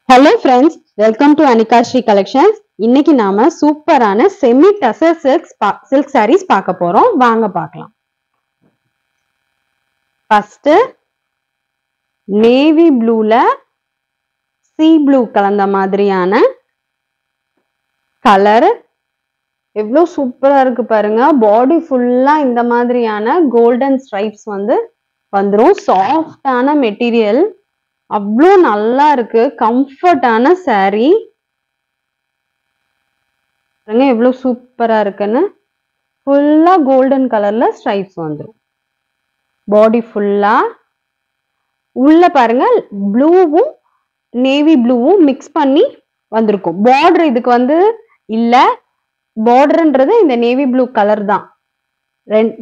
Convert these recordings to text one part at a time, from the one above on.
Hello friends, welcome to Anika Shri Collections. இன்னைக்கு நாம சூப்பரான செமி டசர் silk sarees பார்க்க போறோம். வாங்க பார்க்கலாம். First navy blueல sea blue கலந்த மாதிரியான கலர் எவ்வளவு சூப்பரா இருக்கு பாருங்க. பாடி ஃபுல்லா இந்த மாதிரியான கோல்டன் ஸ்ட்ரைப்ஸ் வந்துரும். சாஃப்டான மெட்டீரியல், அவ்வளோ நல்லா இருக்கு. கம்ஃபர்டான saree பாருங்க எவ்வளவு சூப்பரா இருக்குன்னு. ஃபுல்லா கோல்டன் கலர்ல ஸ்ட்ரைப்ஸ் வந்துரும். பாடி ஃபுல்லா உள்ள பாருங்க ப்ளூவும் நேவி ப்ளூவும் மிக்ஸ் பண்ணி வந்திருக்கும். பார்டர் இதுக்கு இல்ல, பார்டர்ன்றது இந்த நேவி ப்ளூ கலர் தான்.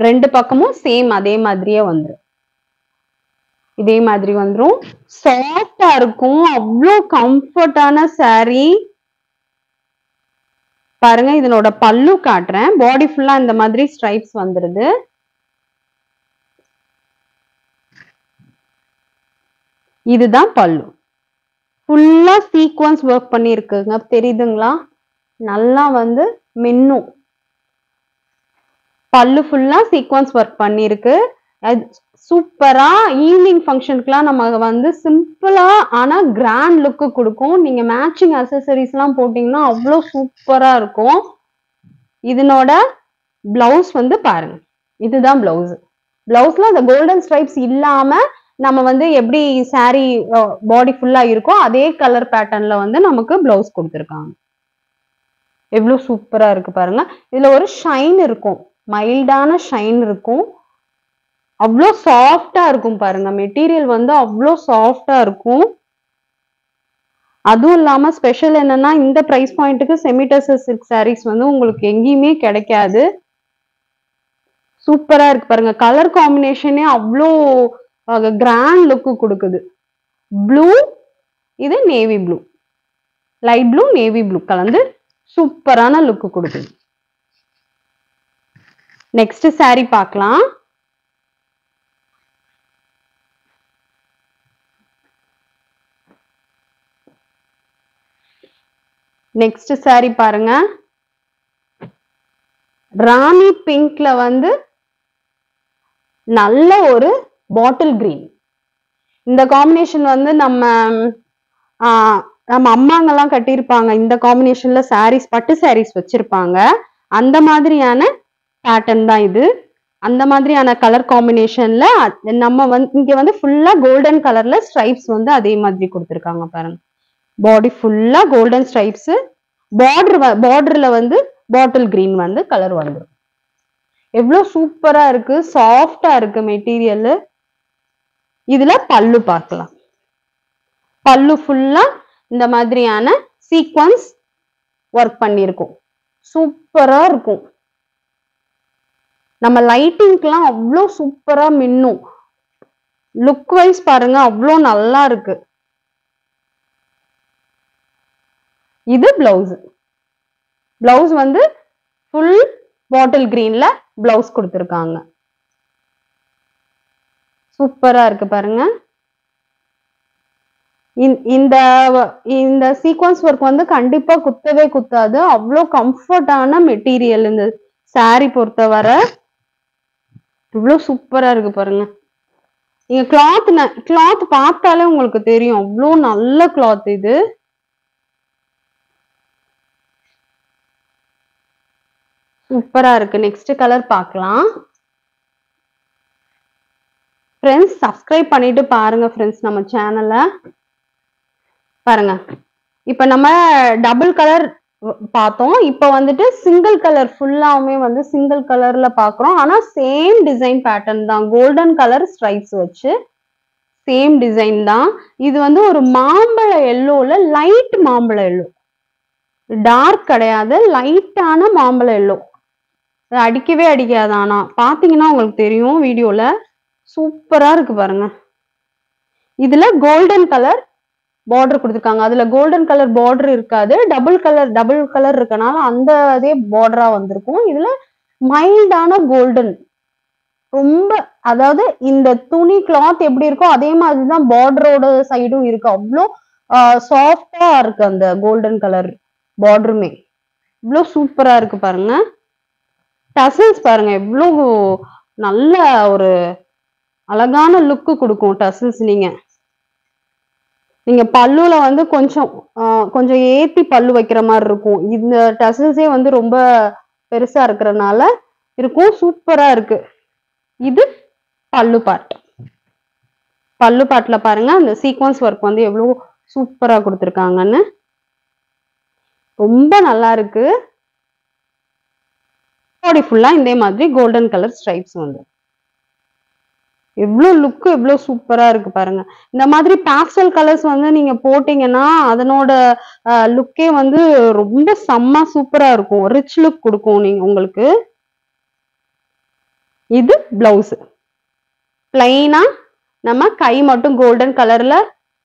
ரெண்டு பக்கமும் சேம் அதே மாதிரியே வந்துரும். இதே மாதிரி வந்துரும். சாஃப்டா இருக்கும். அவ்வளோ கம்ஃபர்டான saree பாருங்க. இதனோட பல்லு காட்டுறேன். பாடி ஃபுல்லா இந்த மாதிரி ஸ்ட்ரைப்ஸ் வந்துருது. இதுதான் பல்லு. ஃபுல்லா சீக்வன்ஸ் ஒர்க் பண்ணி இருக்குங்க. தெரியுதுங்களா? நல்லா மின்னும். பல்லு ஃபுல்லா சீக்வன்ஸ் ஒர்க் பண்ணிருக்கு. சூப்பரா ஈவினிங் ஃபங்க்ஷனுக்குலாம் நம்ம சிம்பிளா ஆனா கிராண்ட் லுக்கு கொடுக்கும். நீங்க மேட்சிங் அக்சசரிஸ் எல்லாம் போட்டீங்கன்னா அவ்வளோ சூப்பரா இருக்கும். இதனோட பிளவுஸ் பாருங்க. இதுதான் பிளவுஸ். பிளவுஸ்ல அந்த கோல்டன் ஸ்ட்ரைப்ஸ் இல்லாம நம்ம எப்படி சாரி பாடி ஃபுல்லா இருக்கோ அதே கலர் பேட்டர்ன்ல நமக்கு பிளவுஸ் கொடுத்துருக்காங்க. எவ்வளவு சூப்பரா இருக்கு பாருங்க. இதுல ஒரு ஷைன் இருக்கும், மைல்டான ஷைன் இருக்கும். அவ்வளோ சாஃப்டா இருக்கும் பாருங்க. மெட்டீரியல் அவ்வளோ சாஃப்டா இருக்கும். அதுவும் இல்லாம ஸ்பெஷல் என்னன்னா இந்த பிரைஸ் பாயிண்ட்டுக்கு செமி டசர் சில்க் சாரீஸ் உங்களுக்கு எங்கேயுமே கிடைக்காது. சூப்பரா இருக்கு பாருங்க. கலர் காம்பினேஷனே அவ்வளோ கிராண்ட் லுக்கு கொடுக்குது. ப்ளூ, இது navy blue, light blue navy blue கலந்து சூப்பரான லுக்கு கொடுக்குது. நெக்ஸ்ட் saree பார்க்கலாம். நெக்ஸ்ட் saree பாருங்க. ராணி பிங்க்ல நல்ல ஒரு பாட்டில் கிரீன். இந்த காம்பினேஷன் நம்ம அம்மாங்கெல்லாம் கட்டியிருப்பாங்க. இந்த காம்பினேஷன்ல சாரீஸ், பட்டு சாரீஸ் வச்சிருப்பாங்க. அந்த மாதிரியான பேட்டர்ன் தான் இது. அந்த மாதிரியான கலர் காம்பினேஷன்ல நம்ம இங்க ஃபுல்லா கோல்டன் கலர்ல ஸ்ட்ரைப்ஸ் அதே மாதிரி கொடுத்துருக்காங்க பாருங்க. பாடி ஃபுல்லா கோல்டன் ஸ்ட்ரைப்ஸ். பார்டர்ல பாட்டில் கிரீன் கலர் வந்துடும். எவ்வளவு சூப்பரா இருக்கு. சாஃப்டா இருக்கு மெட்டீரியல். இதுல பல்லு பார்க்கலாம். பல்லு ஃபுல்லா இந்த மாதிரியான சீக்வன்ஸ் ஒர்க் பண்ணிருக்கும். சூப்பரா இருக்கும். நம்ம லைட்டிங்க்குலாம் அவ்வளோ சூப்பரா மின்னும். லுக் வைஸ் பாருங்க அவ்வளோ நல்லா இருக்கு. இது பிளவுஸ். பிளவுஸ் ஃபுல் பாட்டில் கிரீன்ல பிளவுஸ் கொடுத்துருக்காங்க. சூப்பரா இருக்கு பாருங்க. இந்த சீக்வன்ஸ் ஒர்க் கண்டிப்பா குத்தவே குத்தாது. அவ்வளோ கம்ஃபர்டான மெட்டீரியல் இந்த saree பொறுத்தவரை. இவ்வளவு சூப்பரா இருக்கு பாருங்க. நீங்க கிளாத் பார்த்தாலே உங்களுக்கு தெரியும் அவ்வளோ நல்ல கிளாத் இது. சூப்பரா இருக்கு. நெக்ஸ்ட் கலர் பார்க்கலாம். ஃப்ரெண்ட்ஸ் சப்ஸ்கிரைப் பண்ணிட்டு பாருங்க ஃப்ரெண்ட்ஸ் நம்ம சேனலை. பாருங்க, இப்ப நம்ம டபுள் கலர் பார்த்தோம். இப்ப சிங்கிள் கலர் ஃபுல்லாவுமே சிங்கிள் கலர்ல பாக்குறோம். ஆனா சேம் டிசைன் பேட்டர்ன் தான். கோல்டன் கலர் ஸ்ட்ரைப்ஸ் வச்சு சேம் டிசைன் தான். இது ஒரு மாம்பழ எல்லோல, லைட் மாம்பழ எல்லோ, டார்க் கிடையாது, லைட்டான மாம்பழ எல்லோ. அடிக்கவே அடிக்காது. ஆனா பாத்தீங்கன்னா உங்களுக்கு தெரியும் வீடியோல. சூப்பரா இருக்கு பாருங்க. இதுல கோல்டன் கலர் பார்டர் கொடுத்துருக்காங்க. அதுல கோல்டன் கலர் பார்டர் இருக்காது. டபுள் கலர் இருக்கனால அந்த அதே பார்டரா வந்திருக்கும். இதுல மைல்டான கோல்டன், ரொம்ப, அதாவது இந்த துணி கிளாத் எப்படி இருக்கோ அதே மாதிரிதான் பார்டரோட சைடும் இருக்கு. அவ்வளோ சாஃப்டா இருக்கு அந்த கோல்டன் கலர் பார்டருமே. இவ்வளவு சூப்பரா இருக்கு பாருங்க. டசல்ஸ் பாருங்க எவ்வளவு நல்ல ஒரு அழகான லுக்கு கொடுக்கும் டசல்ஸ். நீங்க பல்லுல வந்து கொஞ்சம் ஏத்தி பல்லு வைக்கிற மாதிரி இருக்கும். இந்த டசல்ஸே வந்து ரொம்ப பெருசா இருக்கிறதுனால இருக்கும். சூப்பரா இருக்கு. இது பல்லு பார்ட். பல்லு பார்ட்ல பாருங்க அந்த சீக்வன்ஸ் ஒர்க் வந்து எவ்வளவு சூப்பரா கொடுத்துருக்காங்கன்னு. ரொம்ப நல்லா இருக்கு. பாடி ஃபுல்லா இதே மாதிரி கோல்டன் கலர் ஸ்ட்ரைப்ஸ் வந்து எவ்வளவு லுக்கு எவ்வளவு சூப்பரா இருக்கு பாருங்க. இந்த மாதிரி பாஸ்டல் கலர்ஸ் வந்து நீங்க போட்டீங்கன்னா அதனோட லுக்கே வந்து ரொம்ப செம்ம சூப்பரா இருக்கும். ரிச் லுக் கொடுக்கும் உங்களுக்கு. இது பிளவுஸ். பிளைனா நம்ம கை மட்டும் கோல்டன் கலர்ல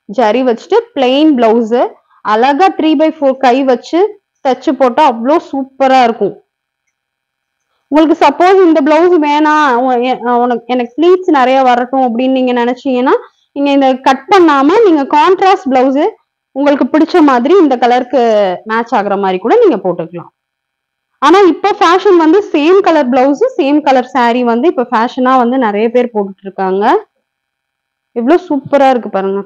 ஜரி வச்சுட்டு பிளெயின் பிளவுஸ் அழகா 3/4 கை வச்சு தச்சு போட்டா அவ்வளோ சூப்பரா இருக்கும். உங்களுக்கு சப்போஸ் இந்த பிளவுஸ் வேணாம், எனக்கு ப்ளீட்ஸ் நிறைய வரட்டும் அப்படின்னு நீங்க நினைச்சீங்கன்னா நீங்க இந்த கட் பண்ணாம நீங்க கான்ட்ராஸ்ட் பிளவுஸ் உங்களுக்கு பிடிச்ச மாதிரி இந்த கலருக்கு மேட்ச் ஆகுற மாதிரி கூட நீங்க போட்டுக்கலாம். ஆனா இப்ப ஃபேஷன் வந்து same colour blouse same colour sorry வந்து இப்ப ஃபேஷனா வந்து நிறைய பேர் போட்டுட்டு இருக்காங்க. எவ்வளவு சூப்பரா இருக்கு பாருங்க.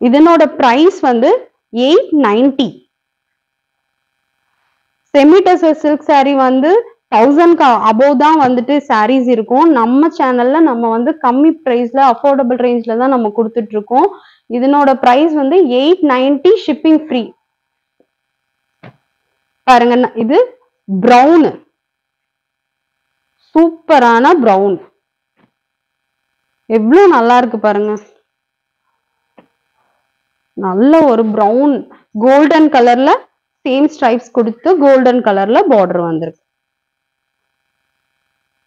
இதனோட பிரைஸ் வந்து 890. செமி டசர் சில்க் சாரி வந்து 1000 அபோவ் தான் வந்துட்டு சாரீஸ் இருக்கும். நம்ம சேனல்ல நம்ம வந்து கம்மி பிரைஸ்ல அஃபோர்டபுள் ரேஞ்ச்ல தான் நம்ம கொடுத்துட்டு இருக்கோம். இதனோட பிரைஸ் வந்து 890 ஷிப்பிங் ஃப்ரீ. பாருங்க இது பிரவுன், சூப்பரான பிரவுன். எவ்வளவு நல்லா இருக்கு பாருங்க. நல்ல ஒரு பிரவுன் கோல்டன் கலர்ல சேம் ஸ்ட்ரைப்ஸ் கொடுத்து கோல்டன் கலர்ல பார்டர் வந்திருக்கு.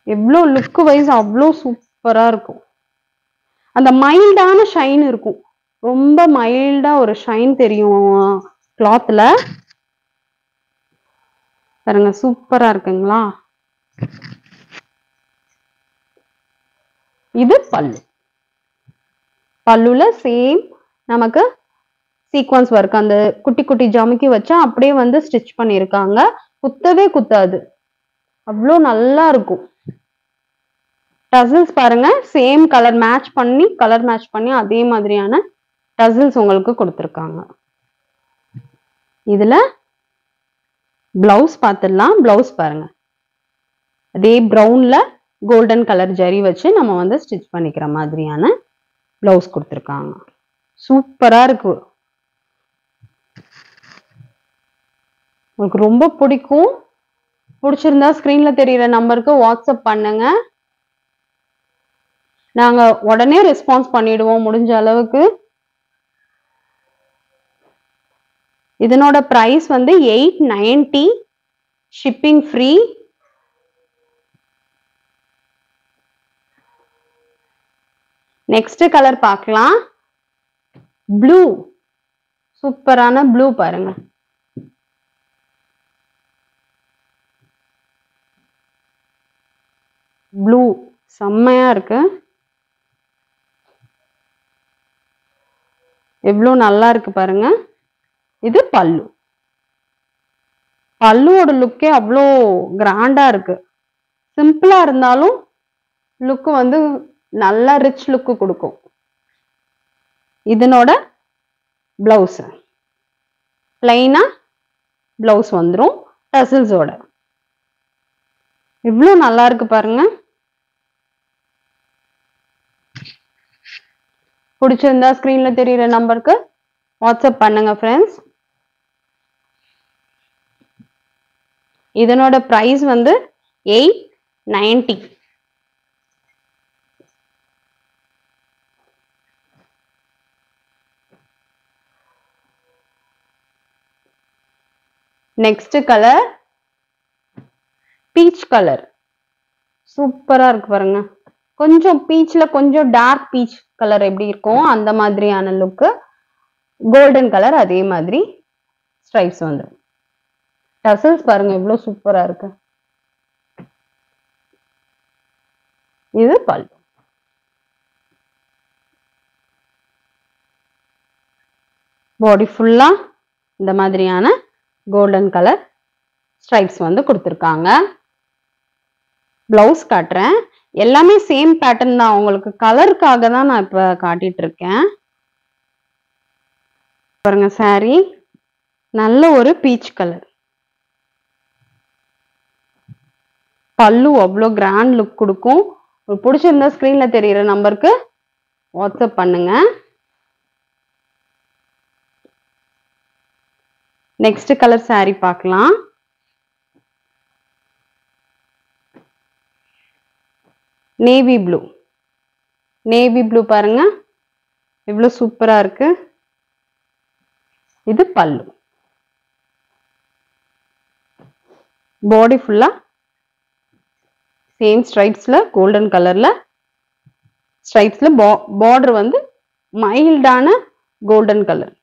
எவ்வளோ லுக் வைஸ் அவ்வளோ சூப்பரா இருக்கும். அந்த மைல்டான ஷைன் இருக்கும். ரொம்ப மைல்டா ஒரு ஷைன் தெரியும் கிளாத்ல. பாருங்க சூப்பரா இருக்குங்களா. இது பல்லு. பல்லுல சேம் நமக்கு சீக்வன்ஸ் ஒர்க் அந்த குட்டி குட்டி ஜமுக்கி வச்சா அப்படியே வந்து ஸ்டிச் பண்ணிருக்காங்க. குத்தவே குத்தாது, அவ்வளோ நல்லா இருக்கும். டசல்ஸ் பாருங்க சேம் கலர் மேட்ச் பண்ணி அதே மாதிரியான டசல்ஸ் உங்களுக்கு கொடுத்துருக்காங்க. இதுல பிளவுஸ் பார்த்துடலாம். பிளவுஸ் பாருங்க அதே பிரவுன்ல கோல்டன் கலர் ஜரி வச்சு நம்ம வந்து ஸ்டிச் பண்ணிக்கிற மாதிரியான பிளவுஸ் கொடுத்துருக்காங்க. சூப்பரா இருக்கு. உங்களுக்கு ரொம்ப பிடிக்கும். பிடிச்சிருந்தா ஸ்கிரீன்ல தெரியுற நம்பருக்கு வாட்ஸ்அப் பண்ணுங்க. நாங்க உடனே ரெஸ்பான்ஸ் பண்ணிடுவோம் முடிஞ்ச அளவுக்கு. இதனோட பிரைஸ் வந்து 890 ஷிப்பிங் ஃப்ரீ. நெக்ஸ்ட் கலர் பார்க்கலாம். ப்ளூ, சூப்பரான ப்ளூ பாருங்க. ப்ளூ செம்மையா இருக்கு. எவ்வளவு நல்லா இருக்கு பாருங்க. இது பல்லு. பல்லுவோட லுக்கே அவ்வளோ கிராண்டா இருக்கு. சிம்பிளா இருந்தாலும் லுக் வந்து நல்ல ரிச் லுக் கொடுக்கும். இதனோட பிளவுஸ் பிளைனா பிளவுஸ் வந்துரும் டசல்ஸோட. இவ்வளவு நல்லா இருக்கு பாருங்க. பிடிச்சிருந்தா ஸ்கிரீன்ல தெரியுற நம்பருக்கு வாட்ஸ்அப் பண்ணுங்க ஃப்ரெண்ட்ஸ். இதனோட பிரைஸ் வந்து 890. Next colour peach colour. சூப்பரா இருக்கு பாருங்க. கொஞ்சம் பீச்ல கொஞ்சம் டார்க் பீச் கலர் எப்படி இருக்கும் அந்த மாதிரியான லுக். கோல்டன் கலர் அதே மாதிரி ஸ்ட்ரைப்ஸ் வந்துடும். டசல்ஸ் பாருங்க எவ்வளவு சூப்பரா இருக்கு. இது பல்லு. பாடி ஃபுல்லா இந்த மாதிரியான கோல்டன் கலர் ஸ்ட்ரைப்ஸ் வந்து கொடுத்துருக்காங்க. பிளவுஸ் காட்டுறேன். எல்லாமே சேம் பேட்டர்ன் தான். உங்களுக்கு கலருக்காக தான் நான் இப்ப காட்டிட்டு இருக்கேன். பாருங்க saree நல்ல ஒரு பீச் கலர். பல்லு அவ்வளோ கிராண்ட் லுக் கொடுக்கும். பிடிச்சிருந்தா ஸ்கிரீன்ல தெரியுற நம்பருக்கு வாட்ஸ்அப் பண்ணுங்க. நெக்ஸ்ட் கலர் saree பார்க்கலாம். Navy blue. நேவி ப்ளூ பாருங்க இவ்வளவு சூப்பரா இருக்கு. இது பல்லு. பாடி ஃபுல்லா சேம் ஸ்ட்ரைப்ஸ்ல கோல்டன் கலர்ல ஸ்ட்ரைப்ஸ்ல பார்டர் வந்து மைல்டான கோல்டன் கலர்.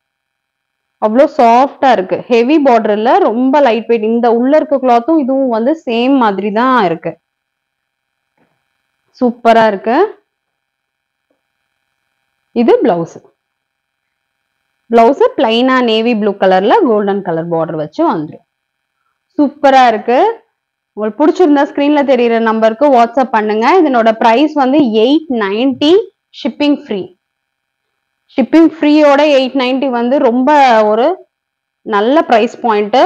அவ்வளோ சாஃப்டா இருக்கு. ஹெவி பார்டர் இல்ல, ரொம்ப லைட் வெயிட். இந்த உள்ள இருக்க கிளாத்தும் இதுவும் வந்து சேம் மாதிரி தான் இருக்கு. சூப்பரா இருக்கு. இது பிளவுஸ். பிளவுஸ் பிளைனா நேவி ப்ளூ கலர்ல கோல்டன் கலர் பார்டர் வச்சு வந்துடும். சூப்பரா இருக்கு. உங்களுக்கு பிடிச்சிருந்தா ஸ்கிரீன்ல தெரியுற நம்பருக்கு வாட்ஸ்அப் பண்ணுங்க. இதனோட பிரைஸ் வந்து 890. Shipping free. ஷிப்பிங் ஃப்ரீயோட 890 வந்து ரொம்ப ஒரு நல்ல பிரைஸ் பாயிண்ட்.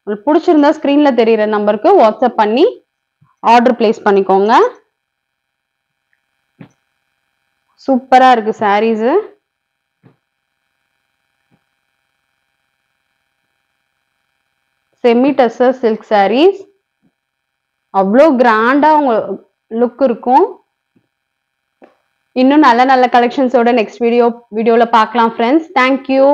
உங்களுக்கு பிடிச்சிருந்தா ஸ்கிரீன்ல தெரியுற நம்பருக்கு வாட்ஸ்அப் பண்ணி ஆர்டர் பிளேஸ் பண்ணிக்கோங்க. சூப்பரா இருக்கு சாரீஸ். Semi tussar silk sarees. அவ்வளோ கிராண்டா உங்க லுக் இருக்கும். இன்னும் நல்ல நல்ல கலெக்ஷன்ஸோட நெக்ஸ்ட் வீடியோல பார்க்கலாம் ஃப்ரெண்ட்ஸ். தேங்க்யூ.